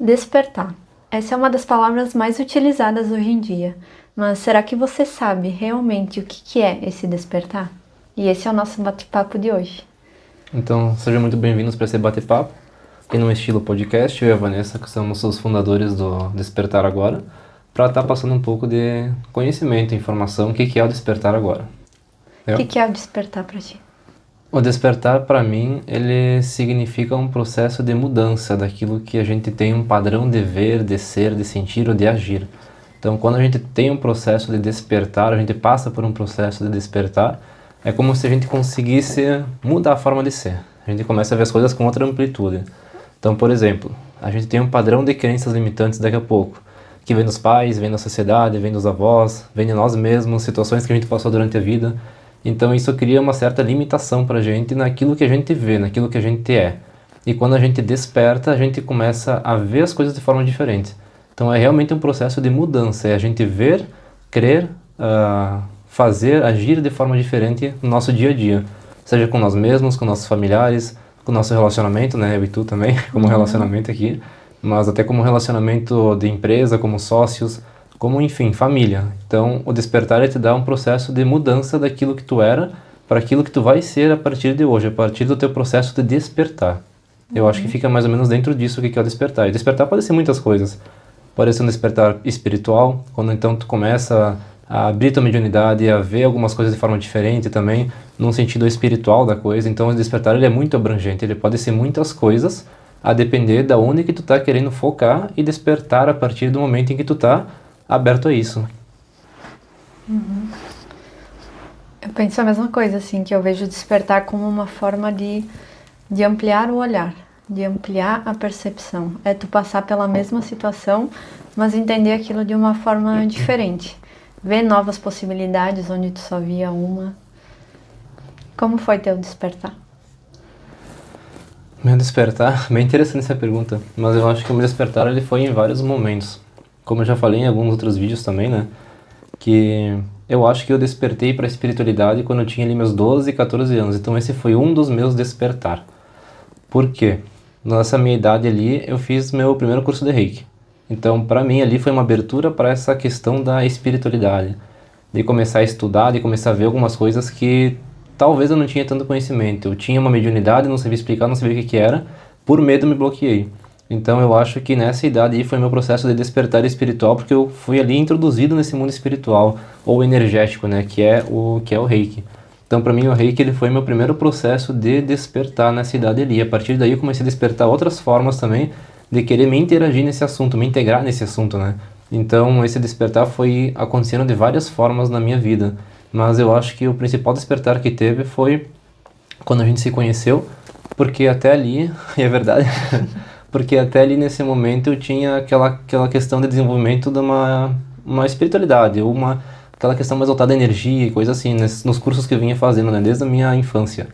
Despertar. Essa é uma das palavras mais utilizadas hoje em dia. Mas será que você sabe realmente o que é esse despertar? E esse é o nosso bate-papo de hoje. Então, sejam muito bem-vindos para esse bate-papo, aqui no estilo podcast. Eu e a Vanessa, que somos os fundadores do Despertar Agora, para estar passando um pouco de conhecimento, informação, o que é o Despertar Agora. O Eu? que é o despertar para ti? O despertar, para mim, ele significa um processo de mudança daquilo que a gente tem um padrão de ver, de ser, de sentir ou de agir. Então, quando a gente tem um processo de despertar, a gente passa por um processo de despertar, é como se a gente conseguisse mudar a forma de ser. A gente começa a ver as coisas com outra amplitude. Então, por exemplo, a gente tem um padrão de crenças limitantes daqui a pouco, que vem dos pais, vem da sociedade, vem dos avós, vem de nós mesmos, situações que a gente passou durante a vida. Então isso cria uma certa limitação para a gente naquilo que a gente vê, naquilo que a gente é. E quando a gente desperta, a gente começa a ver as coisas de forma diferente. Então é realmente um processo de mudança, é a gente ver, crer, fazer, agir de forma diferente no nosso dia a dia. Seja com nós mesmos, com nossos familiares, com o nosso relacionamento, né, eu e tu também, como relacionamento aqui, mas até como relacionamento de empresa, como sócios, como, enfim, família. Então, o despertar ele te dá um processo de mudança daquilo que tu era para aquilo que tu vai ser a partir de hoje, a partir do teu processo de despertar. Eu acho que fica mais ou menos dentro disso o que é o despertar. E despertar pode ser muitas coisas. Pode ser um despertar espiritual, quando então tu começa a abrir tua mediunidade, a ver algumas coisas de forma diferente também, num sentido espiritual da coisa. Então, o despertar ele é muito abrangente, ele pode ser muitas coisas, a depender da onde que tu tá querendo focar e despertar a partir do momento em que tu tá aberto a isso. Eu penso a mesma coisa, assim, que eu vejo despertar como uma forma de ampliar o olhar, de ampliar a percepção. É tu passar pela mesma situação, mas entender aquilo de uma forma diferente. Ver novas possibilidades onde tu só via uma. Como foi teu despertar? Meu despertar, bem interessante essa pergunta, mas eu acho que o meu despertar ele foi em vários momentos. Como eu já falei em alguns outros vídeos também, né? Que eu acho que eu despertei para a espiritualidade quando eu tinha ali meus 12, 14 anos. Então esse foi um dos meus despertar. Por quê? Nessa minha idade ali, eu fiz meu primeiro curso de Reiki. Então, para mim ali foi uma abertura para essa questão da espiritualidade, de começar a estudar, de começar a ver algumas coisas que talvez eu não tinha tanto conhecimento. Eu tinha uma mediunidade, não sabia explicar, não sabia o que que era, por medo me bloqueei. Então eu acho que nessa idade aí foi meu processo de despertar espiritual, porque eu fui ali introduzido nesse mundo espiritual ou energético, né, que é o Reiki. Então para mim o Reiki ele foi meu primeiro processo de despertar nessa idade ali. A partir daí eu comecei a despertar outras formas também de querer me interagir nesse assunto, me integrar nesse assunto, né? Então esse despertar foi acontecendo de várias formas na minha vida, mas eu acho que o principal despertar que teve foi quando a gente se conheceu, porque até ali, e é verdade, porque até ali nesse momento eu tinha aquela questão de desenvolvimento de uma espiritualidade, aquela questão mais voltada à energia e coisa assim, nos cursos que eu vinha fazendo, né, desde a minha infância.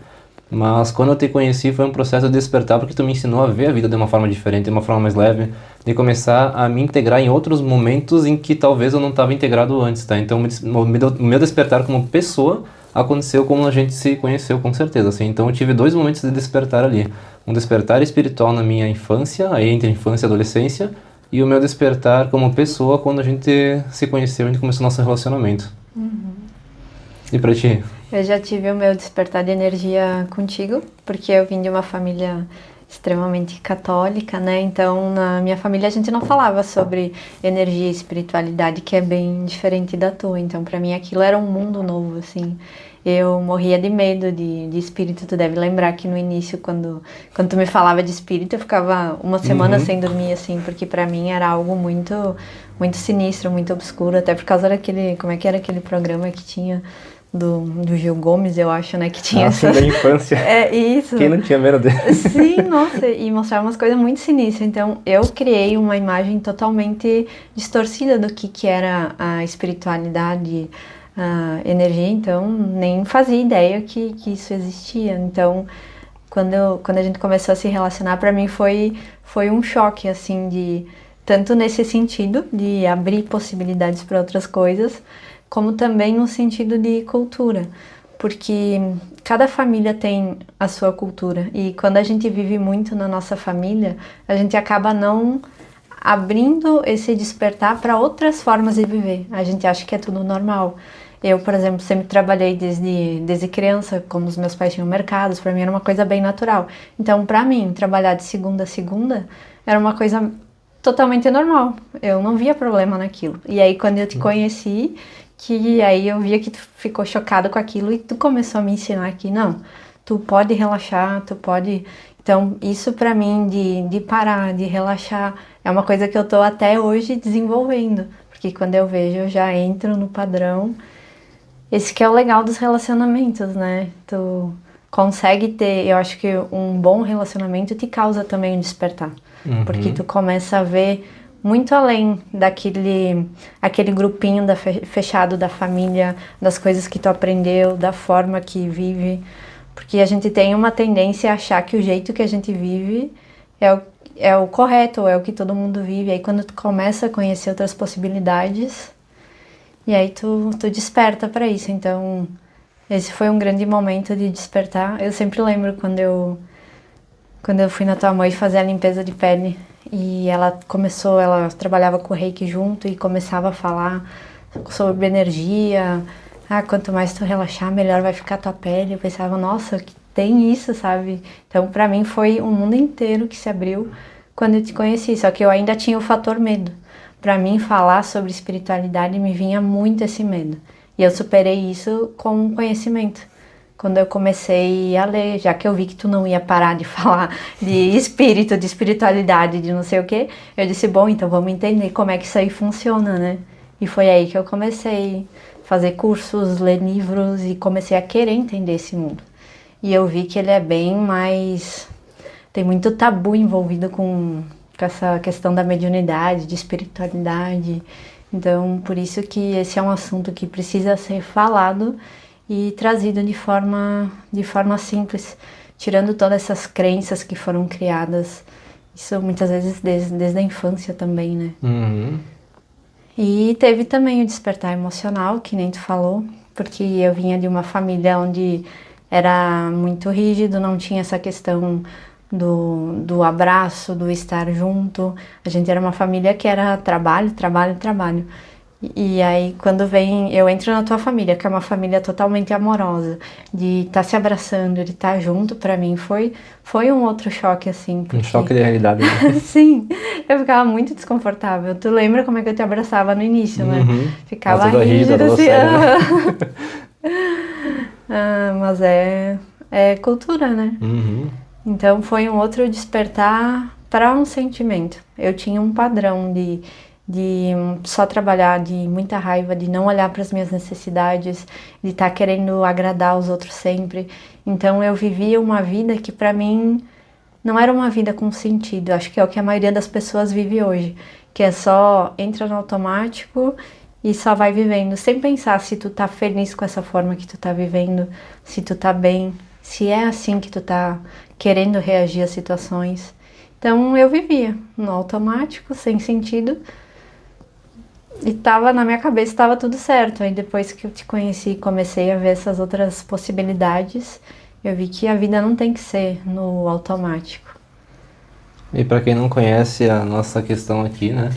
Mas quando eu te conheci foi um processo de despertar porque tu me ensinou a ver a vida de uma forma diferente, de uma forma mais leve, de começar a me integrar em outros momentos em que talvez eu não estava integrado antes, tá? Então o meu despertar como pessoa aconteceu como a gente se conheceu, com certeza, assim. Então eu tive dois momentos de despertar ali. Um despertar espiritual na minha infância, aí entre infância e adolescência, e o meu despertar como pessoa quando a gente se conheceu, a gente começou nosso relacionamento. E pra ti? Eu já tive o meu despertar de energia contigo, porque eu vim de uma família extremamente católica, né? Então, na minha família a gente não falava sobre energia e espiritualidade, que é bem diferente da tua. Então, para mim aquilo era um mundo novo, assim. Eu morria de medo de espírito. Tu deve lembrar que no início, quando tu me falava de espírito, eu ficava uma semana sem dormir, assim, porque para mim era algo muito, muito sinistro, muito obscuro, até por causa daquele, como é que era aquele programa que tinha do Gil Gomes, eu acho, né, que tinha Assim, da infância. É, isso. Quem não tinha medo dele? Sim, nossa, e mostrava umas coisas muito sinistras. Então, eu criei uma imagem totalmente distorcida do que era a espiritualidade, a energia, então nem fazia ideia que isso existia. Então, quando a gente começou a se relacionar, para mim foi um choque, assim, de tanto nesse sentido, de abrir possibilidades para outras coisas, como também no sentido de cultura, porque cada família tem a sua cultura e quando a gente vive muito na nossa família, a gente acaba não abrindo esse despertar para outras formas de viver. A gente acha que é tudo normal. Eu, por exemplo, sempre trabalhei desde criança, como os meus pais tinham mercados, para mim era uma coisa bem natural. Então, para mim, trabalhar de segunda a segunda era uma coisa totalmente normal. Eu não via problema naquilo. E aí, quando eu te conheci, que aí eu via que tu ficou chocado com aquilo e tu começou a me ensinar que não, tu pode relaxar, tu pode... Então, isso para mim de parar, de relaxar, é uma coisa que eu tô até hoje desenvolvendo. Porque quando eu vejo, eu já entro no padrão. Esse que é o legal dos relacionamentos, né? Tu consegue ter, eu acho que um bom relacionamento te causa também um despertar. Porque tu começa a ver muito além aquele grupinho fechado da família, das coisas que tu aprendeu, da forma que vive. Porque a gente tem uma tendência a achar que o jeito que a gente vive é o correto, é o que todo mundo vive. Aí quando tu começa a conhecer outras possibilidades, e aí tu desperta para isso. Então, esse foi um grande momento de despertar. Eu sempre lembro quando eu fui na tua mãe fazer a limpeza de pele. E ela trabalhava com o Reiki junto e começava a falar sobre energia. Quanto mais tu relaxar, melhor vai ficar a tua pele. Eu pensava, nossa, que tem isso, sabe? Então, pra mim, foi um mundo inteiro que se abriu quando eu te conheci. Só que eu ainda tinha o fator medo. Pra mim, falar sobre espiritualidade me vinha muito esse medo. E eu superei isso com conhecimento. Quando eu comecei a ler, já que eu vi que tu não ia parar de falar de espírito, de espiritualidade, de não sei o quê, eu disse, bom, então vamos entender como é que isso aí funciona, né? E foi aí que eu comecei a fazer cursos, ler livros e comecei a querer entender esse mundo. E eu vi que ele é bem mais... Tem muito tabu envolvido com essa questão da mediunidade, de espiritualidade. Então, por isso que esse é um assunto que precisa ser falado e trazido de forma simples, tirando todas essas crenças que foram criadas. Isso muitas vezes desde a infância também, né? E teve também o despertar emocional, que nem tu falou, porque eu vinha de uma família onde era muito rígido, não tinha essa questão do abraço, do estar junto. A gente era uma família que era trabalho, trabalho, trabalho. E aí, quando eu entro na tua família, que é uma família totalmente amorosa, de estar se abraçando, de estar junto, pra mim foi um outro choque, assim. Um choque de realidade, né? Sim, eu ficava muito desconfortável. Tu lembra como é que eu te abraçava no início, né? Ficava toda rígida, toda assim. séria, né? Mas é cultura, né? Então foi um outro despertar para um sentimento. Eu tinha um padrão de só trabalhar, de muita raiva, de não olhar para as minhas necessidades, de estar querendo agradar os outros sempre. Então eu vivia uma vida que para mim não era uma vida com sentido. Acho que é o que a maioria das pessoas vive hoje, que é só entra no automático e só vai vivendo, sem pensar se tu tá feliz com essa forma que tu tá vivendo, se tu tá bem, se é assim que tu tá querendo reagir às situações. Então eu vivia no automático, sem sentido. E na minha cabeça estava tudo certo. Aí depois que eu te conheci, comecei a ver essas outras possibilidades, eu vi que a vida não tem que ser no automático. E para quem não conhece a nossa questão aqui, né?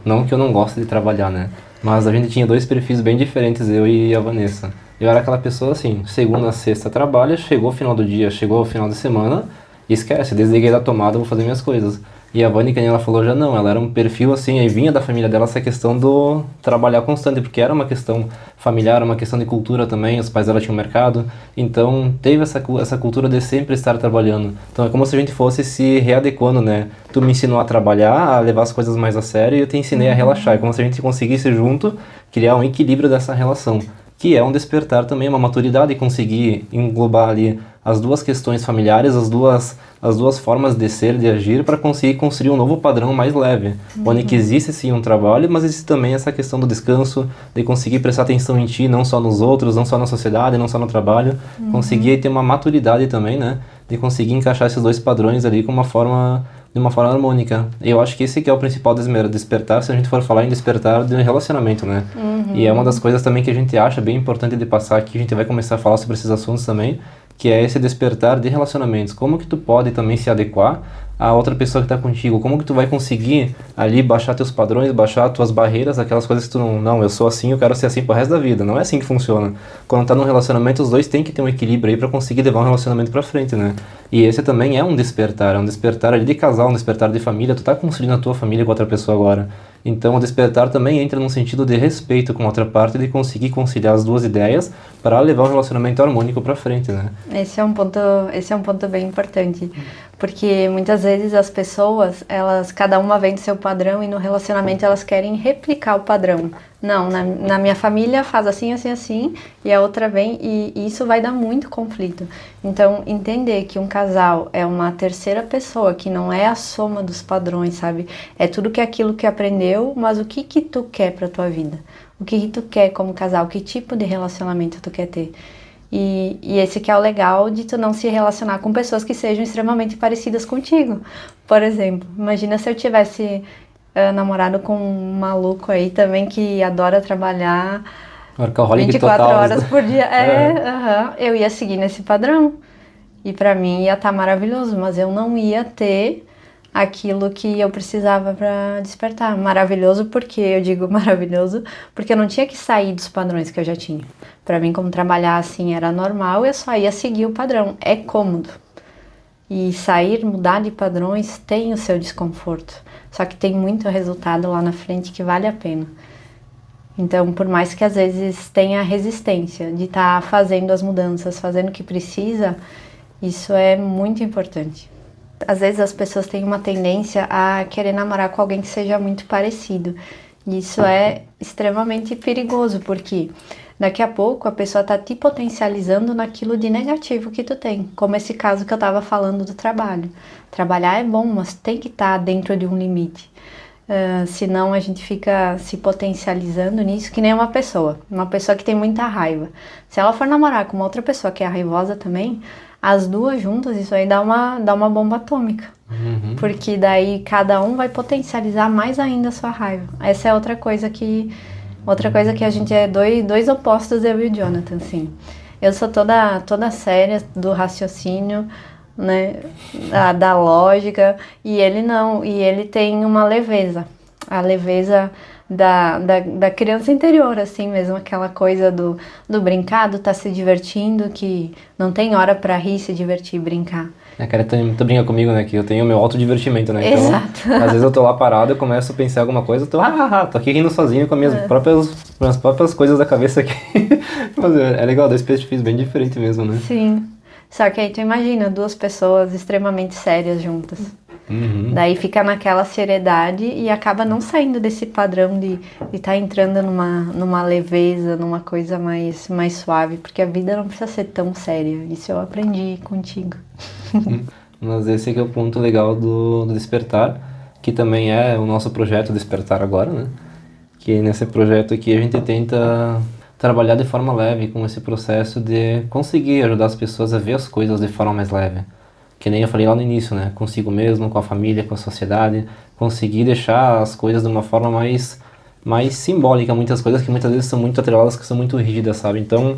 Não que eu não goste de trabalhar, né? Mas a gente tinha dois perfis bem diferentes, eu e a Vanessa. Eu era aquela pessoa assim, segunda a sexta trabalha, chegou o final do dia, chegou o final de semana, esquece, desliguei da tomada, vou fazer minhas coisas. E a Vani, que ela falou já não, ela era um perfil assim, aí vinha da família dela essa questão do trabalhar constante, porque era uma questão familiar, uma questão de cultura também, os pais dela tinham mercado, então teve essa cultura de sempre estar trabalhando. Então é como se a gente fosse se readequando, né? Tu me ensinou a trabalhar, a levar as coisas mais a sério e eu te ensinei a relaxar, é como se a gente conseguisse junto criar um equilíbrio dessa relação, que é um despertar também, uma maturidade e conseguir englobar ali as duas questões familiares, as duas formas de ser, de agir, para conseguir construir um novo padrão mais leve, onde que existe sim um trabalho, mas existe também essa questão do descanso, de conseguir prestar atenção em ti, não só nos outros, não só na sociedade, não só no trabalho, conseguir ter uma maturidade também, né, de conseguir encaixar esses dois padrões ali de uma forma harmônica. Eu acho que esse que é o principal despertar, se a gente for falar em despertar de um relacionamento, né? E é uma das coisas também que a gente acha bem importante de passar aqui, a gente vai começar a falar sobre esses assuntos também, que é esse despertar de relacionamentos. Como que tu pode também se adequar a outra pessoa que está contigo? Como que tu vai conseguir ali baixar teus padrões, baixar tuas barreiras, aquelas coisas que tu não, eu sou assim, eu quero ser assim pro resto da vida. Não é assim que funciona. Quando tá num relacionamento, os dois têm que ter um equilíbrio aí para conseguir levar um relacionamento para frente, né? E esse também é um despertar ali de casal, um despertar de família. Tu tá construindo a tua família com outra pessoa agora. Então o despertar também entra num sentido de respeito com a outra parte, de conseguir conciliar as duas ideias para levar um relacionamento harmônico para frente, né? Esse é um ponto bem importante, porque muitas vezes as pessoas, cada uma vem do seu padrão e no relacionamento elas querem replicar o padrão. Não, na minha família faz assim, assim, assim, e a outra vem e isso vai dar muito conflito. Então, entender que um casal é uma terceira pessoa, que não é a soma dos padrões, sabe? É tudo que aquilo que aprendeu, mas o que que tu quer pra tua vida? O que que tu quer como casal? Que tipo de relacionamento tu quer ter? E esse que é o legal de tu não se relacionar com pessoas que sejam extremamente parecidas contigo. Por exemplo, imagina se eu tivesse namorado com um maluco aí também que adora trabalhar Workaholic 24 total. horas por dia. Eu ia seguir nesse padrão. E pra mim ia estar maravilhoso, mas eu não ia ter aquilo que eu precisava pra despertar. Maravilhoso porque eu digo maravilhoso, porque eu não tinha que sair dos padrões que eu já tinha. Pra mim, como trabalhar assim era normal, eu só ia seguir o padrão. É cômodo. E sair, mudar de padrões tem o seu desconforto. Só que tem muito resultado lá na frente que vale a pena. Então, por mais que às vezes tenha resistência de estar fazendo as mudanças, fazendo o que precisa, isso é muito importante. Às vezes as pessoas têm uma tendência a querer namorar com alguém que seja muito parecido. E isso é extremamente perigoso, porque daqui a pouco a pessoa está te potencializando naquilo de negativo que tu tem. Como esse caso que eu estava falando do trabalho. Trabalhar é bom, mas tem que estar dentro de um limite. Senão a gente fica se potencializando nisso, que nem uma pessoa que tem muita raiva. Se ela for namorar com uma outra pessoa que é raivosa também, as duas juntas, isso aí dá uma bomba atômica. Uhum. Porque daí cada um vai potencializar mais ainda a sua raiva. Essa é outra coisa que a gente é dois opostos, eu e o Jonathan, assim. Eu sou toda séria do raciocínio, né, da lógica, e ele não, e ele tem uma leveza, a leveza da criança interior, assim mesmo, aquela coisa do brincar, do tá se divertindo, que não tem hora pra rir, se divertir, brincar. Cara, tu brinca comigo, né, que eu tenho o meu autodivertimento, né, então, Exato. Às vezes eu tô lá parado, eu começo a pensar alguma coisa, tô aqui rindo sozinho com minhas próprias coisas da cabeça aqui, mas é legal, dois perfis bem diferentes mesmo, né. Sim. Só que aí tu imagina duas pessoas extremamente sérias juntas. Uhum. Daí fica naquela seriedade e acaba não saindo desse padrão de tá entrando numa leveza, numa coisa mais suave, porque a vida não precisa ser tão séria. Isso eu aprendi contigo. Mas esse aqui é o ponto legal do Despertar, que também é o nosso projeto Despertar Agora, né? Que nesse projeto aqui a gente tenta trabalhar de forma leve com esse processo de conseguir ajudar as pessoas a ver as coisas de forma mais leve. Que nem eu falei lá no início, né? Consigo mesmo, com a família, com a sociedade, conseguir deixar as coisas de uma forma mais simbólica, muitas coisas que muitas vezes são muito atreladas, que são muito rígidas, sabe? Então,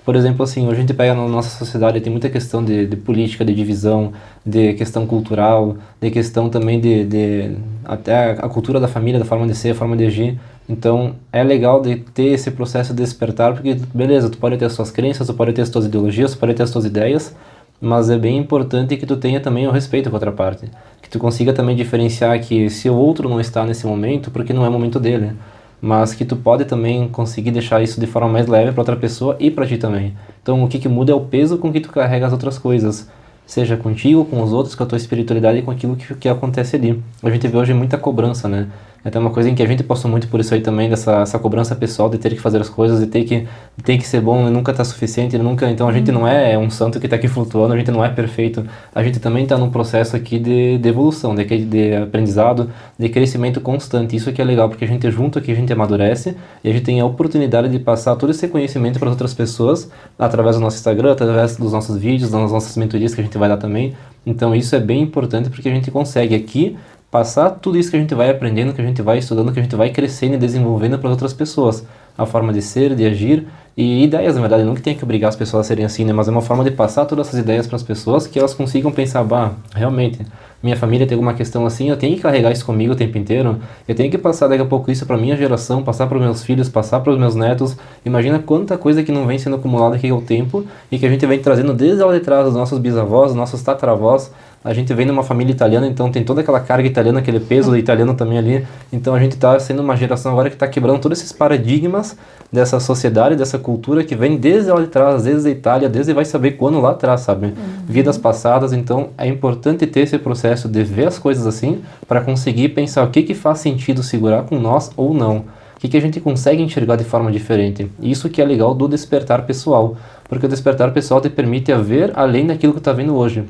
por exemplo, assim, hoje a gente pega na nossa sociedade, tem muita questão de política, de divisão, de questão cultural, de questão também de até a cultura da família, da forma de ser, a forma de agir. Então, é legal de ter esse processo de despertar, porque, beleza, tu pode ter as suas crenças, tu pode ter as tuas ideologias, tu pode ter as tuas ideias, mas é bem importante que tu tenha também o respeito com a outra parte. Que tu consiga também diferenciar que se o outro não está nesse momento, porque não é o momento dele. Mas que tu pode também conseguir deixar isso de forma mais leve para outra pessoa e para ti também. Então o que muda é o peso com que tu carrega as outras coisas. Seja contigo, com os outros, com a tua espiritualidade e com aquilo que acontece ali. A gente vê hoje muita cobrança, né? É até uma coisa em que a gente passou muito por isso aí também, essa cobrança pessoal de ter que fazer as coisas, de ter que ser bom, e nunca tá suficiente, nunca. Então a gente não é um santo que tá aqui flutuando, a gente não é perfeito. A gente também tá num processo aqui de evolução, de aprendizado, de crescimento constante. Isso aqui é legal, porque a gente junto aqui, a gente amadurece e a gente tem a oportunidade de passar todo esse conhecimento para outras pessoas, através do nosso Instagram, através dos nossos vídeos, das nossas mentorias que a gente vai dar também. Então isso é bem importante, porque a gente consegue aqui passar tudo isso que a gente vai aprendendo, que a gente vai estudando, que a gente vai crescendo e desenvolvendo para outras pessoas. A forma de ser, de agir, e ideias, na verdade, não que tenha que obrigar as pessoas a serem assim, né, mas é uma forma de passar todas essas ideias para as pessoas que elas consigam pensar, bah, realmente, minha família tem alguma questão assim, eu tenho que carregar isso comigo o tempo inteiro, eu tenho que passar daqui a pouco isso para minha geração, passar para os meus filhos, passar para os meus netos. Imagina quanta coisa que não vem sendo acumulada aqui ao tempo e que a gente vem trazendo desde lá de trás dos nossos bisavós, dos nossos tataravós. A gente vem de uma família italiana, então tem toda aquela carga italiana, aquele peso do italiano também ali. Então a gente está sendo uma geração agora que está quebrando todos esses paradigmas dessa sociedade, dessa cultura que vem desde lá de trás, desde a Itália, desde vai saber quando lá atrás, sabe? Vidas passadas. Então é importante ter esse processo de ver as coisas assim para conseguir pensar o que que faz sentido segurar com nós ou não. O que que a gente consegue enxergar de forma diferente. Isso que é legal do despertar pessoal, porque o despertar pessoal te permite a ver além daquilo que está vendo hoje.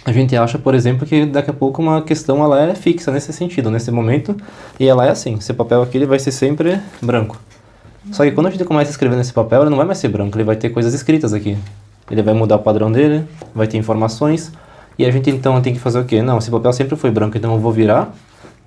A gente acha, por exemplo, que daqui a pouco uma questão ela é fixa nesse sentido, nesse momento, e ela é assim, esse papel aqui ele vai ser sempre branco. Só que quando a gente começa a escrever nesse papel, ele não vai mais ser branco, ele vai ter coisas escritas aqui. Ele vai mudar o padrão dele, vai ter informações, e a gente então tem que fazer o quê? Não, esse papel sempre foi branco, então eu vou virar,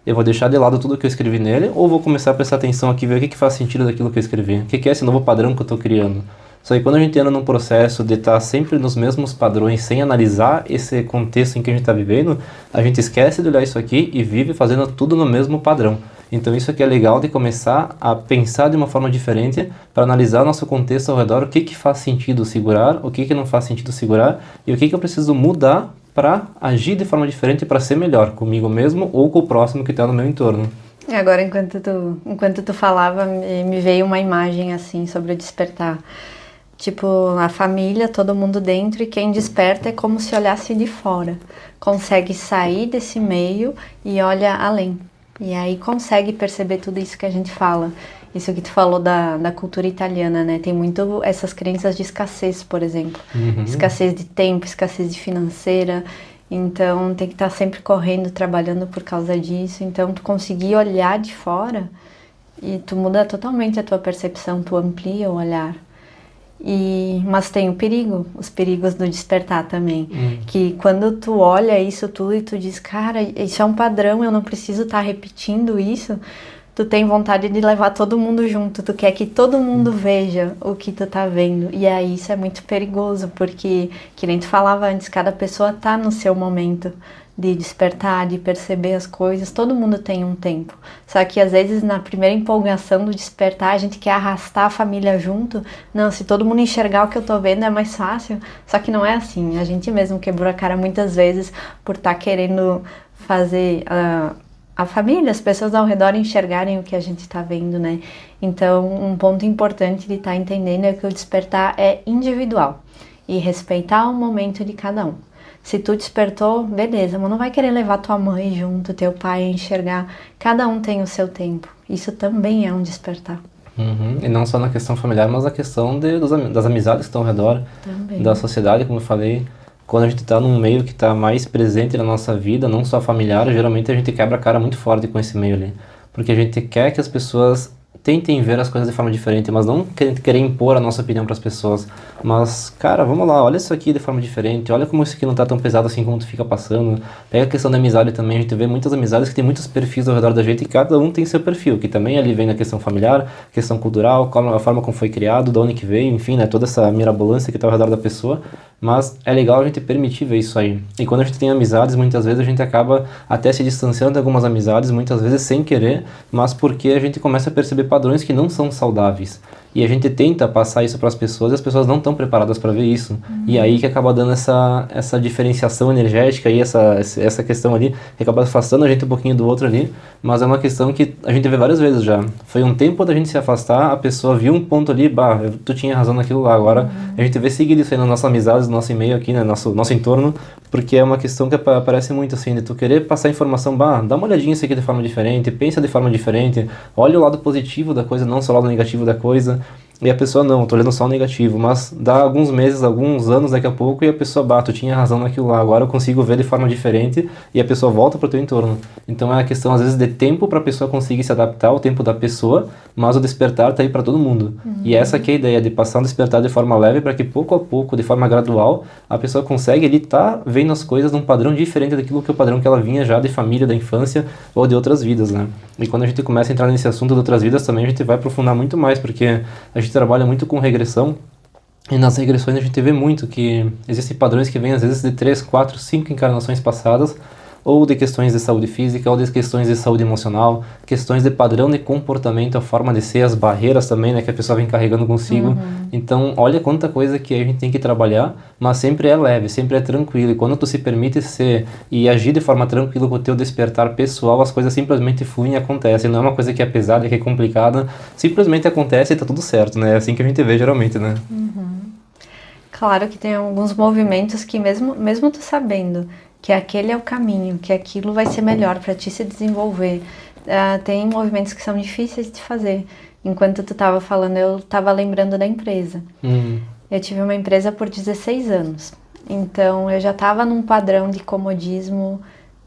eu vou deixar de lado tudo que eu escrevi nele, ou vou começar a prestar atenção aqui e ver o que que faz sentido daquilo que eu escrevi. O que que é esse novo padrão que eu estou criando? Só que quando a gente entra num processo de estar sempre nos mesmos padrões, sem analisar esse contexto em que a gente está vivendo, a gente esquece de olhar isso aqui e vive fazendo tudo no mesmo padrão. Então isso aqui é legal de começar a pensar de uma forma diferente para analisar nosso contexto ao redor, o que que faz sentido segurar, o que que não faz sentido segurar e o que que eu preciso mudar para agir de forma diferente para ser melhor comigo mesmo ou com o próximo que está no meu entorno. Agora, enquanto tu falava, me veio uma imagem assim sobre o despertar. Tipo, a família, todo mundo dentro, e quem desperta é como se olhasse de fora. Consegue sair desse meio e olha além. E aí consegue perceber tudo isso que a gente fala. Isso que tu falou da cultura italiana, né? Tem muito essas crenças de escassez, por exemplo. Escassez de tempo, escassez de financeira. Então, tem que estar sempre correndo, trabalhando por causa disso. Então, tu conseguir olhar de fora e tu muda totalmente a tua percepção, tu amplia o olhar. Mas tem o perigo, os perigos do despertar também. Que quando tu olha isso tudo e tu diz, cara, isso é um padrão, eu não preciso estar repetindo isso, tu tem vontade de levar todo mundo junto, tu quer que todo mundo veja o que tu tá vendo. E aí isso é muito perigoso, porque, que nem tu falava antes, cada pessoa tá no seu momento de despertar, de perceber as coisas, todo mundo tem um tempo. Só que às vezes na primeira empolgação do despertar a gente quer arrastar a família junto. Não, se todo mundo enxergar o que eu tô vendo é mais fácil. Só que não é assim, a gente mesmo quebrou a cara muitas vezes por estar querendo fazer a família, as pessoas ao redor enxergarem o que a gente está vendo, né? Então um ponto importante de estar entendendo é que o despertar é individual e respeitar o momento de cada um. Se tu despertou, beleza, mas não vai querer levar tua mãe junto, teu pai a enxergar. Cada um tem o seu tempo. Isso também é um despertar. E não só na questão familiar, mas na questão das amizades que estão ao redor, Também. da sociedade, como eu falei. Quando a gente está num meio que está mais presente na nossa vida, não só familiar, geralmente a gente quebra a cara muito forte com esse meio ali. Porque a gente quer que as pessoas tentem ver as coisas de forma diferente, mas não querer impor a nossa opinião para as pessoas. Mas, cara, vamos lá, olha isso aqui de forma diferente, olha como isso aqui não tá tão pesado assim como tu fica passando. Pega a questão da amizade também, a gente vê muitas amizades que tem muitos perfis ao redor da gente e cada um tem seu perfil, que também ali vem na questão familiar, questão cultural, a forma como foi criado, de onde que veio, enfim, né, toda essa mirabolância que tá ao redor da pessoa. Mas é legal a gente permitir ver isso aí. E quando a gente tem amizades, muitas vezes a gente acaba até se distanciando de algumas amizades, muitas vezes sem querer, mas porque a gente começa a perceber padrões que não são saudáveis. E a gente tenta passar isso para as pessoas e as pessoas não estão preparadas para ver isso. E aí que acaba dando essa diferenciação energética e essa questão ali, que acaba afastando a gente um pouquinho do outro ali, mas é uma questão que a gente vê várias vezes já. Foi um tempo da gente se afastar, a pessoa viu um ponto ali, bah, tu tinha razão naquilo lá, agora a gente vê seguir isso aí nas nossas amizades, no nosso e-mail aqui, né, nosso entorno, porque é uma questão que aparece muito assim, de tu querer passar informação, bah, dá uma olhadinha isso aqui de forma diferente, pensa de forma diferente, olha o lado positivo da coisa, não só o lado negativo da coisa. E a pessoa, não, tô olhando só o negativo, mas dá alguns meses, alguns anos daqui a pouco e a pessoa, bah, tu tinha razão naquilo lá, agora eu consigo ver de forma diferente e a pessoa volta pro teu entorno. Então é a questão, às vezes, de tempo pra pessoa conseguir se adaptar ao tempo da pessoa, mas o despertar tá aí pra todo mundo. E essa que é a ideia, de passar um despertar de forma leve para que pouco a pouco, de forma gradual, a pessoa consegue ali tá vendo as coisas num padrão diferente daquilo que o padrão que ela vinha já de família, da infância ou de outras vidas, né? E quando a gente começa a entrar nesse assunto de outras vidas também, a gente vai aprofundar muito mais, porque a gente gente trabalha muito com regressão, e nas regressões a gente vê muito que existem padrões que vêm às vezes de 3, 4, 5 encarnações passadas, ou de questões de saúde física, ou de questões de saúde emocional, questões de padrão de comportamento, a forma de ser, as barreiras também, né, que a pessoa vem carregando consigo. Então, olha quanta coisa que a gente tem que trabalhar, mas sempre é leve, sempre é tranquilo. E quando tu se permite ser e agir de forma tranquila com o teu despertar pessoal, as coisas simplesmente fluem e acontecem. Não é uma coisa que é pesada, que é complicada, simplesmente acontece e tá tudo certo, né? É assim que a gente vê geralmente, né? Claro que tem alguns movimentos que mesmo tu sabendo que aquele é o caminho, que aquilo vai ser melhor para ti se desenvolver, tem movimentos que são difíceis de fazer. Enquanto tu estava falando, eu estava lembrando da empresa. Eu tive uma empresa por 16 anos, então eu já estava num padrão de comodismo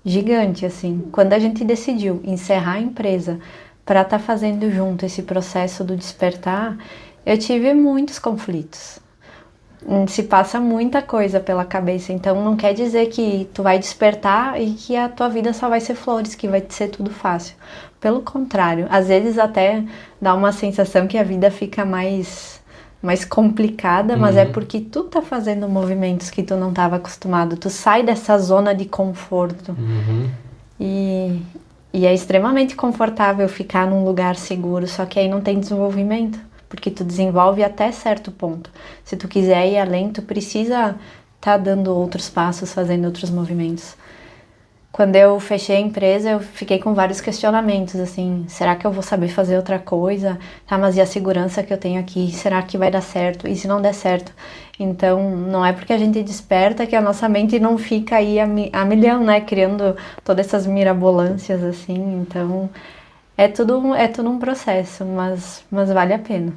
gigante, assim. Quando a gente decidiu encerrar a empresa para estar fazendo junto esse processo do despertar, eu tive muitos conflitos. Se passa muita coisa pela cabeça, então não quer dizer que tu vai despertar e que a tua vida só vai ser flores, que vai ser tudo fácil. Pelo contrário, às vezes até dá uma sensação que a vida fica mais complicada, mas é porque tu tá fazendo movimentos que tu não estava acostumado, tu sai dessa zona de conforto. E é extremamente confortável ficar num lugar seguro, só que aí não tem desenvolvimento. Porque tu desenvolve até certo ponto. Se tu quiser ir além, tu precisa estar dando outros passos, fazendo outros movimentos. Quando eu fechei a empresa, eu fiquei com vários questionamentos, assim, será que eu vou saber fazer outra coisa? Tá, mas e a segurança que eu tenho aqui? Será que vai dar certo? E se não der certo? Então, não é porque a gente desperta que a nossa mente não fica aí a milhão, né? Criando todas essas mirabolâncias, assim, então... É tudo um processo, mas vale a pena.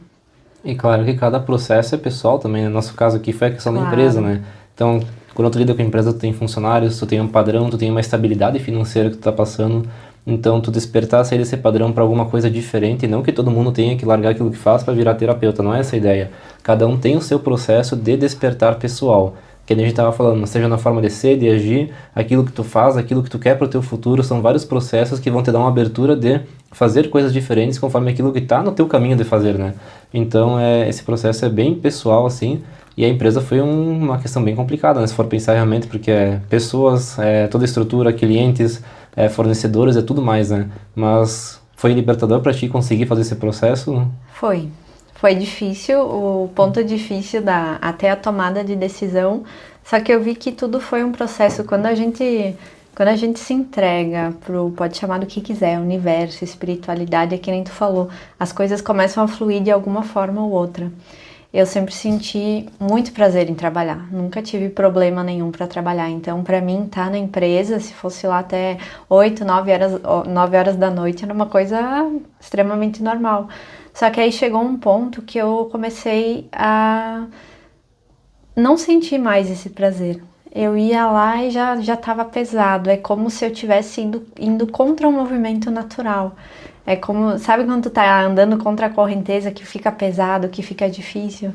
E claro que cada processo é pessoal também, no nosso caso aqui foi a questão da Claro. empresa, né? Então, quando tu lida com a empresa, tu tem funcionários, tu tem um padrão, tu tem uma estabilidade financeira que tu tá passando, então tu despertar, sair desse padrão para alguma coisa diferente, não que todo mundo tenha que largar aquilo que faz para virar terapeuta, não é essa a ideia. Cada um tem o seu processo de despertar pessoal, que a gente estava falando, seja na forma de ser, de agir, aquilo que tu faz, aquilo que tu quer para o teu futuro, são vários processos que vão te dar uma abertura de fazer coisas diferentes conforme aquilo que está no teu caminho de fazer, né? Então, esse processo é bem pessoal, assim, e a empresa foi uma questão bem complicada, né? Se for pensar realmente, porque pessoas, toda a estrutura, clientes, fornecedores, é tudo mais, né? Mas foi libertador para ti conseguir fazer esse processo? Foi difícil, o ponto difícil até a tomada de decisão, só que eu vi que tudo foi um processo. Quando a gente se entrega pode chamar do que quiser, universo, espiritualidade, é que nem tu falou, as coisas começam a fluir de alguma forma ou outra. Eu sempre senti muito prazer em trabalhar, nunca tive problema nenhum para trabalhar, então para mim estar na empresa, se fosse lá até 8, 9 horas da noite, era uma coisa extremamente normal. Só que aí chegou um ponto que eu comecei a não sentir mais esse prazer. Eu ia lá e já estava pesado. É como se eu estivesse indo contra um movimento natural. É como, sabe quando tu tá andando contra a correnteza que fica pesado, que fica difícil?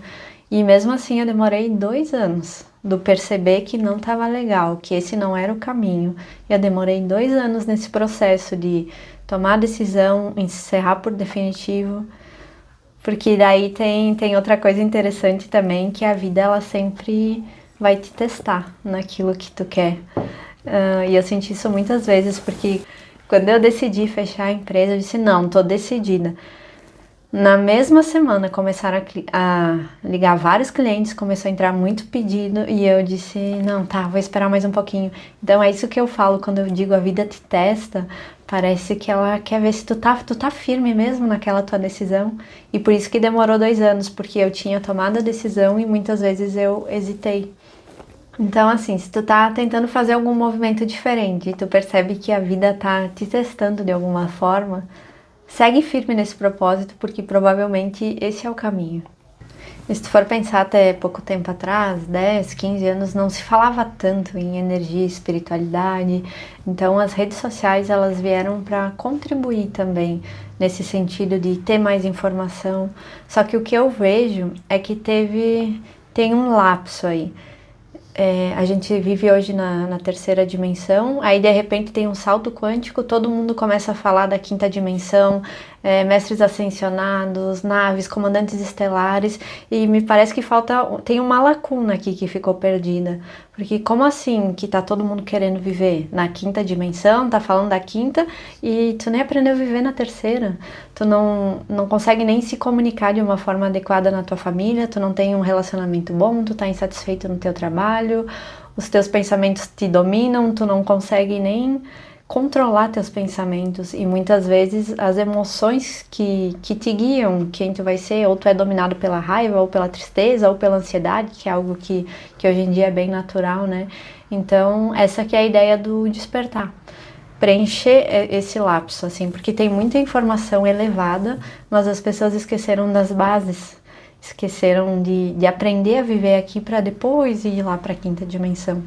E mesmo assim eu demorei 2 anos do perceber que não estava legal, que esse não era o caminho. Eu demorei 2 anos nesse processo de tomar a decisão, encerrar por definitivo. Porque daí tem outra coisa interessante também, que a vida ela sempre vai te testar naquilo que tu quer. E eu senti isso muitas vezes, porque quando eu decidi fechar a empresa, eu disse, não, tô decidida. Na mesma semana começaram a ligar vários clientes, começou a entrar muito pedido e eu disse, não, tá, vou esperar mais um pouquinho. Então é isso que eu falo quando eu digo a vida te testa, parece que ela quer ver se tu tá firme mesmo naquela tua decisão. E por isso que demorou 2 anos, porque eu tinha tomado a decisão e muitas vezes eu hesitei. Então assim, se tu tá tentando fazer algum movimento diferente e tu percebe que a vida tá te testando de alguma forma, segue firme nesse propósito, porque provavelmente esse é o caminho. E se tu for pensar até pouco tempo atrás, 10, 15 anos, não se falava tanto em energia e espiritualidade. Então as redes sociais elas vieram para contribuir também nesse sentido de ter mais informação. Só que o que eu vejo é que tem um lapso aí. A gente vive hoje na 3ª dimensão, aí de repente tem um salto quântico, todo mundo começa a falar da 5ª dimensão, mestres ascensionados, naves, comandantes estelares, e me parece que tem uma lacuna aqui que ficou perdida. Porque como assim que tá todo mundo querendo viver na quinta dimensão, tá falando da quinta, e tu nem aprendeu a viver na terceira? Tu não consegue nem se comunicar de uma forma adequada na tua família, tu não tem um relacionamento bom, tu tá insatisfeito no teu trabalho, os teus pensamentos te dominam, tu não consegue nem controlar teus pensamentos, e muitas vezes as emoções que te guiam quem tu vai ser, ou tu é dominado pela raiva, ou pela tristeza, ou pela ansiedade, que é algo que hoje em dia é bem natural, né? Então, essa que é a ideia do despertar. Preencher esse lapso, assim, porque tem muita informação elevada, mas as pessoas esqueceram das bases, esqueceram de aprender a viver aqui para depois ir lá para a quinta dimensão.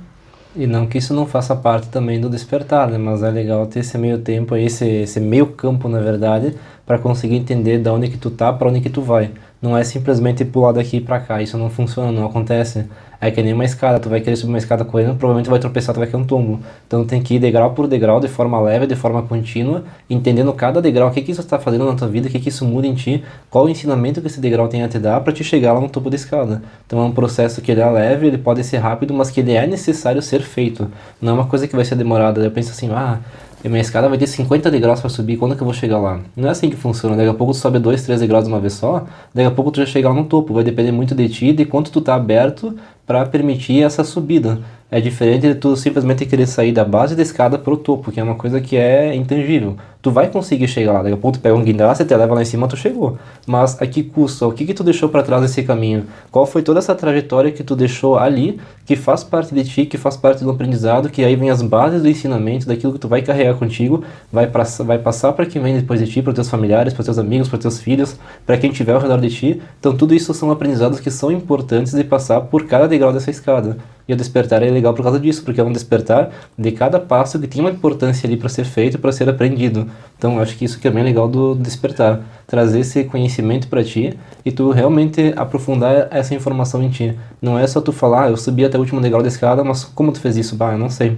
E não que isso não faça parte também do despertar, né? Mas é legal ter esse meio tempo aí, esse meio campo, na verdade, para conseguir entender de onde que tu tá, para onde que tu vai. Não é simplesmente pular daqui para cá, isso não funciona, não acontece. É que nem uma escada, tu vai querer subir uma escada correndo, provavelmente vai tropeçar, tu vai cair um tombo. Então tem que ir degrau por degrau, de forma leve, de forma contínua, entendendo cada degrau, o que que isso está fazendo na tua vida, o que que isso muda em ti, qual o ensinamento que esse degrau tem a te dar para te chegar lá no topo da escada. Então é um processo que ele é leve, ele pode ser rápido, mas que ele é necessário ser feito. Não é uma coisa que vai ser demorada. Eu penso assim, a minha escada vai ter 50 degraus para subir, quando é que eu vou chegar lá? Não é assim que funciona, daqui a pouco tu sobe 2, 3 degraus de uma vez só, daqui a pouco tu já chega lá no topo, vai depender muito de ti e de quanto tu tá aberto para permitir essa subida. É diferente de tu simplesmente querer sair da base da escada pro topo, que é uma coisa que é intangível. Tu vai conseguir chegar lá, daqui a pouco tu pega um guindaste, te leva lá em cima, tu chegou. Mas a que custo? O que que tu deixou para trás nesse caminho? Qual foi toda essa trajetória que tu deixou ali, que faz parte de ti, que faz parte do aprendizado, que aí vem as bases do ensinamento, daquilo que tu vai carregar contigo, vai passar para quem vem depois de ti, para teus familiares, para teus amigos, para teus filhos, para quem tiver ao redor de ti. Então tudo isso são aprendizados que são importantes de passar por cada degrau dessa escada. E o despertar é legal por causa disso, porque é um despertar de cada passo que tem uma importância ali para ser feito, para ser aprendido. Então eu acho que isso que é bem legal do despertar, trazer esse conhecimento para ti e tu realmente aprofundar essa informação em ti. Não é só tu falar, eu subi até o último degrau da escada, mas como tu fez isso? Eu não sei.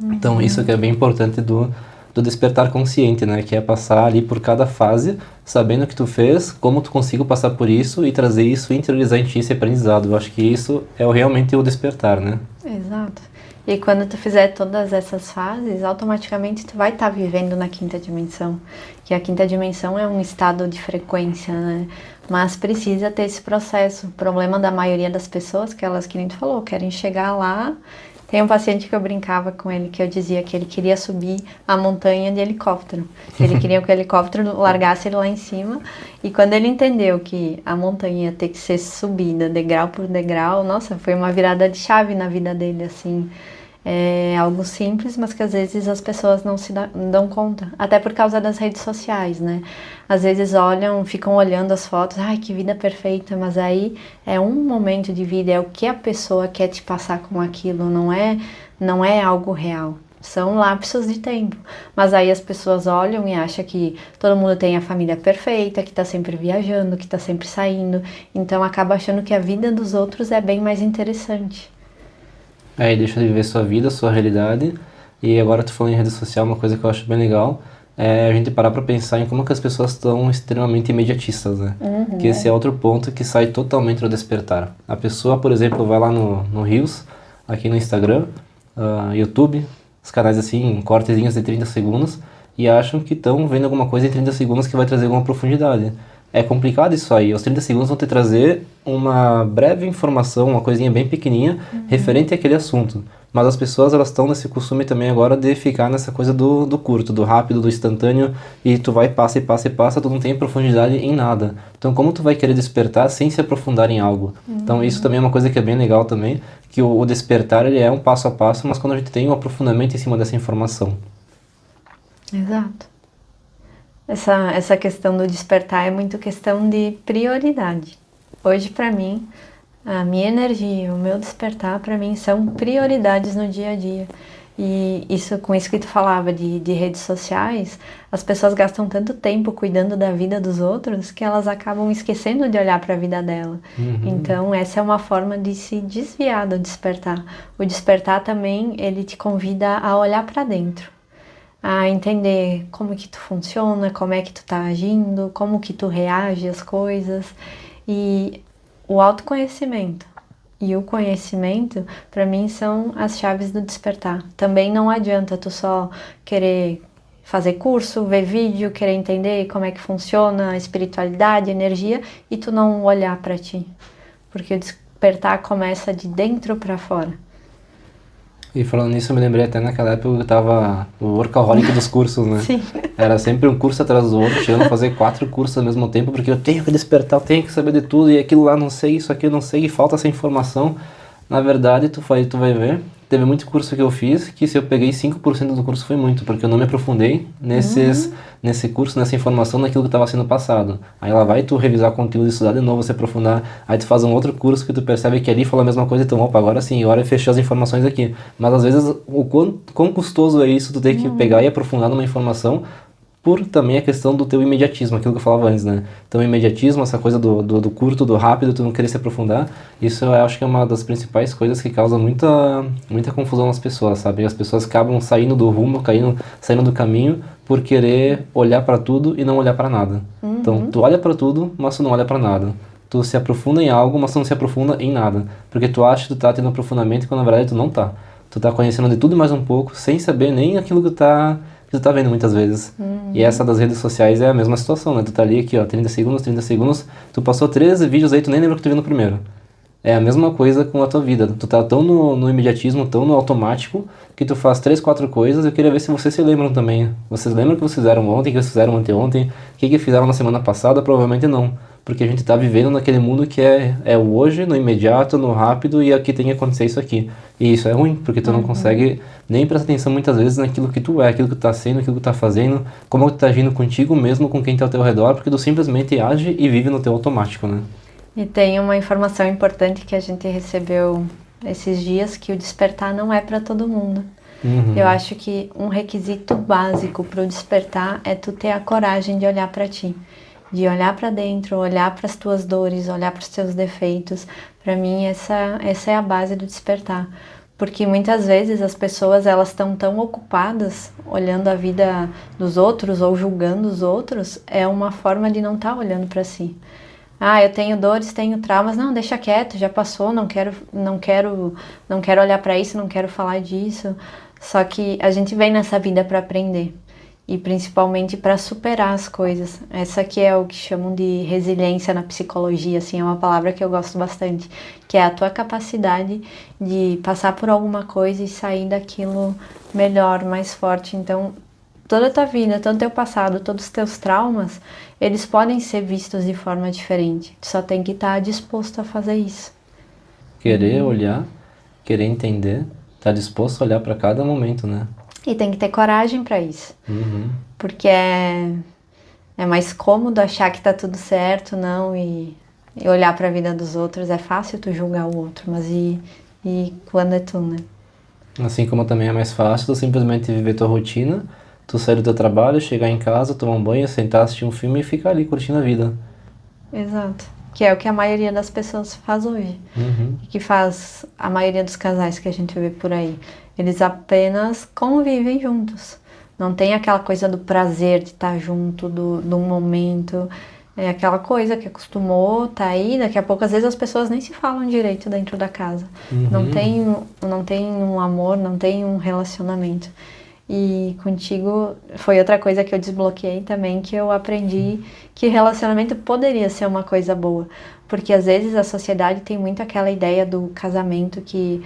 Então isso que é bem importante do despertar consciente, né? Que é passar ali por cada fase, sabendo o que tu fez, como tu conseguiu passar por isso e trazer isso, interiorizar em ti esse aprendizado. Eu acho que isso é realmente o despertar, né? Exato. E quando tu fizer todas essas fases, automaticamente tu vai estar vivendo na quinta dimensão. Que a quinta dimensão é um estado de frequência, né? Mas precisa ter esse processo. O problema da maioria das pessoas, que elas, que nem tu falou, querem chegar lá. Tem um paciente que eu brincava com ele, que eu dizia que ele queria subir a montanha de helicóptero. Ele queria que o helicóptero largasse ele lá em cima. E quando ele entendeu que a montanha ia ter que ser subida degrau por degrau, nossa, foi uma virada de chave na vida dele, assim. É algo simples, mas que às vezes as pessoas não se dão conta. Até por causa das redes sociais, né? Às vezes ficam olhando as fotos, ai, que vida perfeita, mas aí é um momento de vida, é o que a pessoa quer te passar com aquilo, não é algo real. São lapsos de tempo. Mas aí as pessoas olham e acham que todo mundo tem a família perfeita, que tá sempre viajando, que tá sempre saindo. Então acaba achando que a vida dos outros é bem mais interessante. Aí deixa de viver sua vida, sua realidade. E agora tu falou em rede social, uma coisa que eu acho bem legal é a gente parar pra pensar em como que as pessoas estão extremamente imediatistas, né? Que esse é outro ponto que sai totalmente do despertar. A pessoa, por exemplo, vai lá no Reels, aqui no Instagram, YouTube, os canais assim, cortezinhos de 30 segundos, e acham que estão vendo alguma coisa em 30 segundos que vai trazer alguma profundidade. É complicado isso aí, os 30 segundos vão te trazer uma breve informação, uma coisinha bem pequenininha, referente àquele assunto. Mas as pessoas, elas estão nesse costume também agora de ficar nessa coisa do curto, do rápido, do instantâneo, e tu vai, passa e passa e passa, tu não tem profundidade em nada. Então como tu vai querer despertar sem se aprofundar em algo? Então isso também é uma coisa que é bem legal também, que o despertar, ele é um passo a passo, mas quando a gente tem um aprofundamento em cima dessa informação. Exato. Essa questão do despertar é muito questão de prioridade. Hoje, para mim, a minha energia, o meu despertar, para mim, são prioridades no dia a dia. E com isso que tu falava de redes sociais, as pessoas gastam tanto tempo cuidando da vida dos outros que elas acabam esquecendo de olhar para a vida dela. Então, essa é uma forma de se desviar do despertar. O despertar também, ele te convida a olhar para dentro. a entender como que tu funciona, como é que tu tá agindo, como que tu reage às coisas. E o autoconhecimento e o conhecimento, para mim, são as chaves do despertar. Também não adianta tu só querer fazer curso, ver vídeo, querer entender como é que funciona a espiritualidade, a energia, e tu não olhar para ti. Porque o despertar começa de dentro para fora. E falando nisso, eu me lembrei até naquela época que eu tava o workaholic dos cursos, né? Sim. Era sempre um curso atrás do outro, chegando a fazer 4 cursos ao mesmo tempo, porque eu tenho que despertar, eu tenho que saber de tudo, e aquilo lá não sei, isso aqui eu não sei, e falta essa informação. Na verdade, tu vai ver, teve muito curso que eu fiz, que se eu peguei 5% do curso foi muito, porque eu não me aprofundei nesse curso, nessa informação, naquilo que estava sendo passado. Aí lá vai tu revisar conteúdo, estudar de novo, se aprofundar, aí tu faz um outro curso que tu percebe que ali falou a mesma coisa, então, opa, agora sim, agora fechou as informações aqui. Mas às vezes, o quão custoso é isso, tu ter que pegar e aprofundar numa informação, por também a questão do teu imediatismo, aquilo que eu falava antes, né? Então, o imediatismo, essa coisa do curto, do rápido, tu não querer se aprofundar, isso eu acho que é uma das principais coisas que causa muita confusão nas pessoas, sabe? As pessoas acabam saindo do rumo, saindo do caminho por querer olhar para tudo e não olhar para nada. Então, tu olha para tudo, mas tu não olha para nada. Tu se aprofunda em algo, mas tu não se aprofunda em nada. Porque tu acha que tu tá tendo aprofundamento quando na verdade tu não tá. Tu tá conhecendo de tudo e mais um pouco, sem saber nem aquilo que tu tá vendo muitas vezes. E essa das redes sociais é a mesma situação, né? Tu tá ali aqui, ó, 30 segundos, tu passou 13 vídeos aí, tu nem lembra o que tu viu no primeiro. É a mesma coisa com a tua vida. Tu tá tão no imediatismo, tão no automático, que tu faz 3, 4 coisas. Eu queria ver se vocês se lembram também. Vocês lembram o que vocês fizeram ontem, o que vocês fizeram anteontem, o que fizeram na semana passada? Provavelmente não. Porque a gente tá vivendo naquele mundo que é o hoje, no imediato, no rápido, e aqui tem que acontecer isso aqui. E isso é ruim, porque tu não consegue nem prestar atenção muitas vezes naquilo que tu é, aquilo que tu tá sendo, aquilo que tu tá fazendo, como tu tá agindo contigo mesmo, com quem tá ao teu redor, porque tu simplesmente age e vive no teu automático, né? E tem uma informação importante que a gente recebeu esses dias, que o despertar não é para todo mundo. Eu acho que um requisito básico para o despertar é tu ter a coragem de olhar para ti, de olhar para dentro, olhar para as tuas dores, olhar para os teus defeitos. Para mim essa é a base do despertar, porque muitas vezes as pessoas elas estão tão ocupadas olhando a vida dos outros ou julgando os outros, é uma forma de não estar olhando para si. Ah, eu tenho dores, tenho traumas, não, deixa quieto, já passou, não quero olhar para isso, não quero falar disso. Só que a gente vem nessa vida para aprender e principalmente para superar as coisas. Essa aqui é o que chamam de resiliência na psicologia, assim, é uma palavra que eu gosto bastante, que é a tua capacidade de passar por alguma coisa e sair daquilo melhor, mais forte. Então, toda a tua vida, todo o teu passado, todos os teus traumas, eles podem ser vistos de forma diferente. Tu só tem que estar disposto a fazer isso. Querer olhar, querer entender, tá disposto a olhar para cada momento, né? E tem que ter coragem para isso. Porque é mais cômodo achar que tá tudo certo, não, e olhar para a vida dos outros. É fácil tu julgar o outro, mas e quando é tu, né? Assim como também é mais fácil tu simplesmente viver tua rotina, tu sair do teu trabalho, chegar em casa, tomar um banho, sentar, assistir um filme e ficar ali curtindo a vida. Exato. Que é o que a maioria das pessoas faz hoje. E que faz a maioria dos casais que a gente vê por aí. Eles apenas convivem juntos. Não tem aquela coisa do prazer de estar junto, do momento. É aquela coisa que acostumou, tá aí, daqui a pouco às vezes as pessoas nem se falam direito dentro da casa. Não tem um amor, não tem um relacionamento. E contigo foi outra coisa que eu desbloqueei também, que eu aprendi que relacionamento poderia ser uma coisa boa. Porque às vezes a sociedade tem muito aquela ideia do casamento que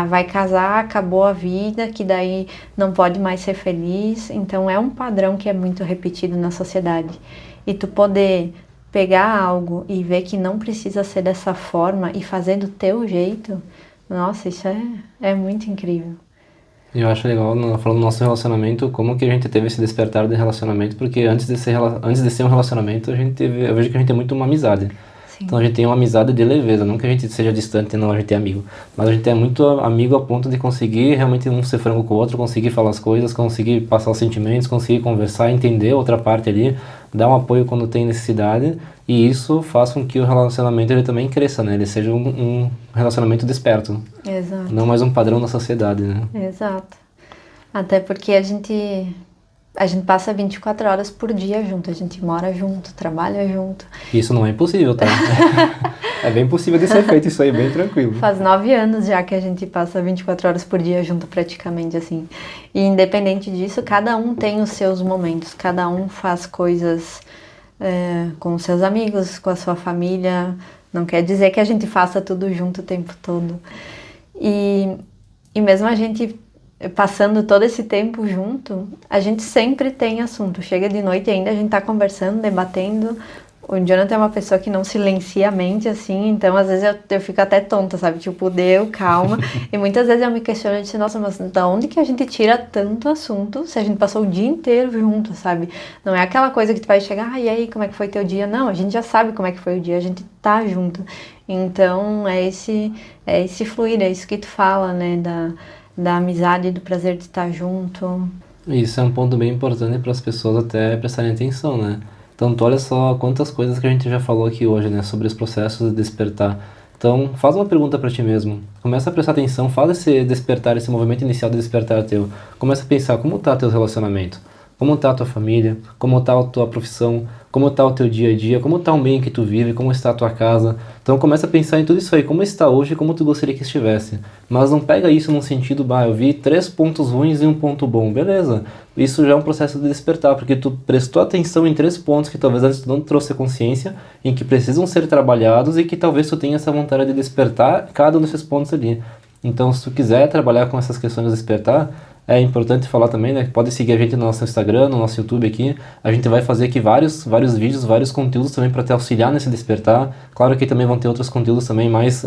vai casar, acabou a vida, que daí não pode mais ser feliz. Então é um padrão que é muito repetido na sociedade. E tu poder pegar algo e ver que não precisa ser dessa forma e fazer do teu jeito, nossa, isso é muito incrível. Eu acho legal, falando do nosso relacionamento, como que a gente teve esse despertar de relacionamento, porque antes de ser um relacionamento, eu vejo que a gente tem muito uma amizade. Sim. Então a gente tem uma amizade de leveza, não que a gente seja distante, não, a gente é amigo. Mas a gente é muito amigo a ponto de conseguir realmente um ser franco com o outro, conseguir falar as coisas, conseguir passar os sentimentos, conseguir conversar, entender a outra parte ali, dar um apoio quando tem necessidade, e isso faz com que o relacionamento ele também cresça, né? Ele seja um relacionamento desperto. Exato. Não mais um padrão da sociedade, né? Exato. Até porque a gente a gente passa 24 horas por dia junto, a gente mora junto, trabalha junto. Isso não é impossível, tá? É bem possível de ser feito isso aí, bem tranquilo. Faz 9 anos já que a gente passa 24 horas por dia junto praticamente, assim. E independente disso, cada um tem os seus momentos, cada um faz coisas com os seus amigos, com a sua família. Não quer dizer que a gente faça tudo junto o tempo todo. E mesmo a gente passando todo esse tempo junto, a gente sempre tem assunto. Chega de noite e ainda a gente tá conversando, debatendo. O Jonathan é uma pessoa que não silencia a mente, assim, então às vezes eu fico até tonta, sabe? Tipo, deu, calma. E muitas vezes eu me questiono e disse, nossa, mas da onde que a gente tira tanto assunto se a gente passou o dia inteiro junto, sabe? Não é aquela coisa que tu vai chegar, e aí, como é que foi teu dia? Não, a gente já sabe como é que foi o dia, a gente tá junto. Então, é esse fluir, é isso que tu fala, né? Da amizade, do prazer de estar junto. Isso é um ponto bem importante para as pessoas até prestarem atenção, né? Então, tu olha só quantas coisas que a gente já falou aqui hoje, né? Sobre os processos de despertar. Então, faz uma pergunta para ti mesmo. Começa a prestar atenção, faz esse despertar, esse movimento inicial de despertar teu. Começa a pensar como tá teu relacionamento. Como tá a tua família, como tá a tua profissão, como tá o teu dia a dia, como tá o meio que tu vive, como está a tua casa. Então começa a pensar em tudo isso aí, como está hoje e como tu gostaria que estivesse. Mas não pega isso num sentido, eu vi 3 pontos ruins e um ponto bom, beleza. Isso já é um processo de despertar, porque tu prestou atenção em 3 pontos que talvez antes tu não trouxe consciência, em que precisam ser trabalhados e que talvez tu tenha essa vontade de despertar cada um desses pontos ali. Então se tu quiser trabalhar com essas questões de despertar, é importante falar também, né? Pode seguir a gente no nosso Instagram, no nosso YouTube aqui. A gente vai fazer aqui vários vídeos, vários conteúdos também para te auxiliar nesse despertar. Claro que também vão ter outros conteúdos também mais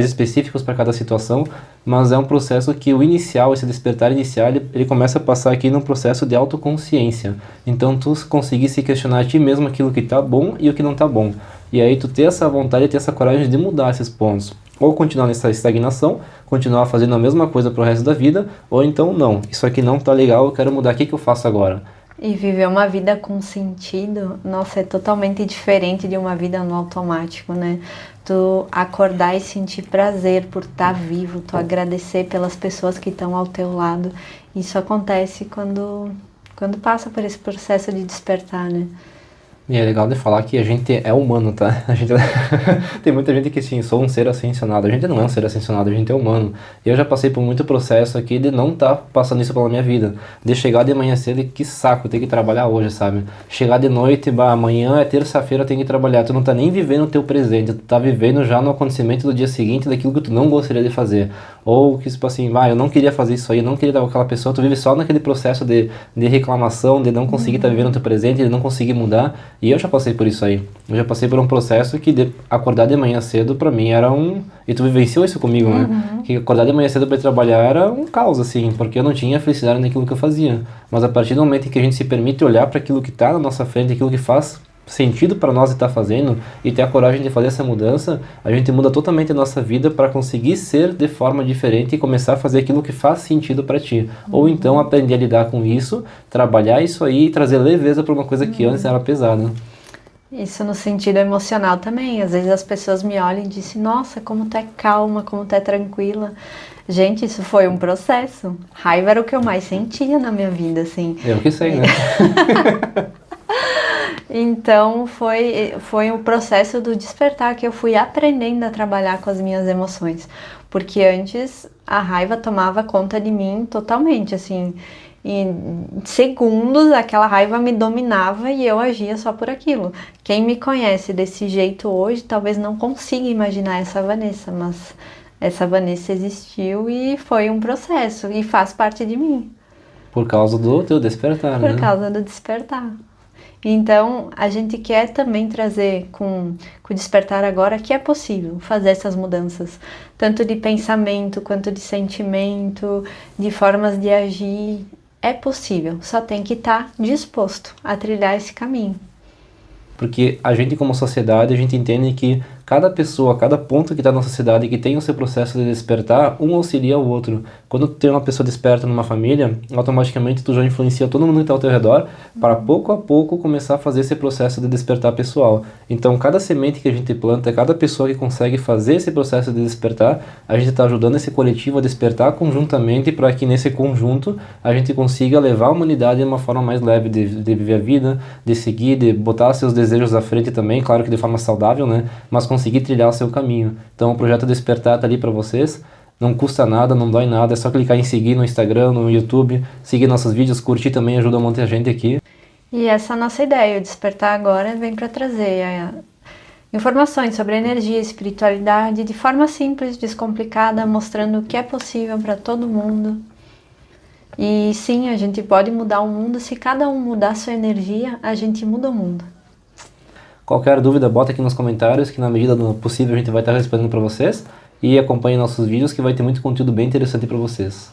específicos para cada situação, mas é um processo que o inicial, esse despertar inicial, ele começa a passar aqui num processo de autoconsciência. Então tu conseguir se questionar a ti mesmo aquilo que tá bom e o que não tá bom. E aí tu ter essa vontade, ter essa coragem de mudar esses pontos. Ou continuar nessa estagnação, continuar fazendo a mesma coisa pro resto da vida, ou então não, isso aqui não tá legal, eu quero mudar, o que eu faço agora? E viver uma vida com sentido, nossa, é totalmente diferente de uma vida no automático, né? Tu acordar e sentir prazer por estar vivo, tu agradecer pelas pessoas que estão ao teu lado. Isso acontece quando passa por esse processo de despertar, né? E é legal de falar que a gente é humano, tá? A gente... Tem muita gente que sim, sou um ser ascensionado. A gente não é um ser ascensionado, a gente é humano. Eu já passei por muito processo aqui de não estar passando isso pela minha vida. De chegar de manhã cedo e que saco, ter que trabalhar hoje, sabe? Chegar de noite, amanhã é terça-feira, tem que trabalhar. Tu não tá nem vivendo o teu presente, tu tá vivendo já no acontecimento do dia seguinte daquilo que tu não gostaria de fazer. Ou que, tipo assim, eu não queria fazer isso aí, eu não queria dar com aquela pessoa. Tu vive só naquele processo de reclamação, de não conseguir estar vivendo o teu presente, de não conseguir mudar. E eu já passei por isso aí. Eu já passei por um processo que acordar de manhã cedo pra mim era um... E tu vivenciou isso comigo, né? Que acordar de manhã cedo pra ir trabalhar era um caos, assim, porque eu não tinha felicidade naquilo que eu fazia. Mas a partir do momento em que a gente se permite olhar para aquilo que tá na nossa frente, aquilo que faz sentido para nós estar fazendo e ter a coragem de fazer essa mudança, a gente muda totalmente a nossa vida para conseguir ser de forma diferente e começar a fazer aquilo que faz sentido para ti. Ou então aprender a lidar com isso, trabalhar isso aí e trazer leveza para uma coisa que antes era pesada. Isso no sentido emocional também. Às vezes as pessoas me olham e dizem, nossa, como tu é calma, como tu é tranquila. Gente, isso foi um processo. Raiva era o que eu mais sentia na minha vida, assim. Eu que sei, né? Então foi um processo do despertar que eu fui aprendendo a trabalhar com as minhas emoções. Porque antes a raiva tomava conta de mim totalmente, assim. Em segundos aquela raiva me dominava e eu agia só por aquilo. Quem me conhece desse jeito hoje talvez não consiga imaginar essa Vanessa, mas essa Vanessa existiu e foi um processo e faz parte de mim. Por causa do teu despertar, né? Por causa do despertar. Então, a gente quer também trazer com o despertar agora que é possível fazer essas mudanças, tanto de pensamento quanto de sentimento, de formas de agir. É possível, só tem que estar disposto a trilhar esse caminho. Porque a gente como sociedade, a gente entende que cada pessoa, cada ponto que está na sociedade que tem o seu processo de despertar, um auxilia o outro. Quando tu tem uma pessoa desperta numa família, automaticamente tu já influencia todo mundo que está ao teu redor para pouco a pouco começar a fazer esse processo de despertar pessoal. Então, cada semente que a gente planta, cada pessoa que consegue fazer esse processo de despertar, a gente está ajudando esse coletivo a despertar conjuntamente para que nesse conjunto a gente consiga levar a humanidade de uma forma mais leve de viver a vida, de seguir, de botar seus desejos à frente também, claro que de forma saudável, né? Mas conseguir trilhar o seu caminho. Então, o projeto Despertar está ali para vocês. Não custa nada, não dói nada, é só clicar em seguir no Instagram, no YouTube, seguir nossos vídeos, curtir também ajuda muita gente aqui. E essa é a nossa ideia, o Despertar Agora vem para trazer informações sobre energia e espiritualidade de forma simples, descomplicada, mostrando o que é possível para todo mundo. E sim, a gente pode mudar o mundo, se cada um mudar sua energia, a gente muda o mundo. Qualquer dúvida, bota aqui nos comentários, que na medida do possível a gente vai estar respondendo para vocês. E acompanhe nossos vídeos, que vai ter muito conteúdo bem interessante para vocês.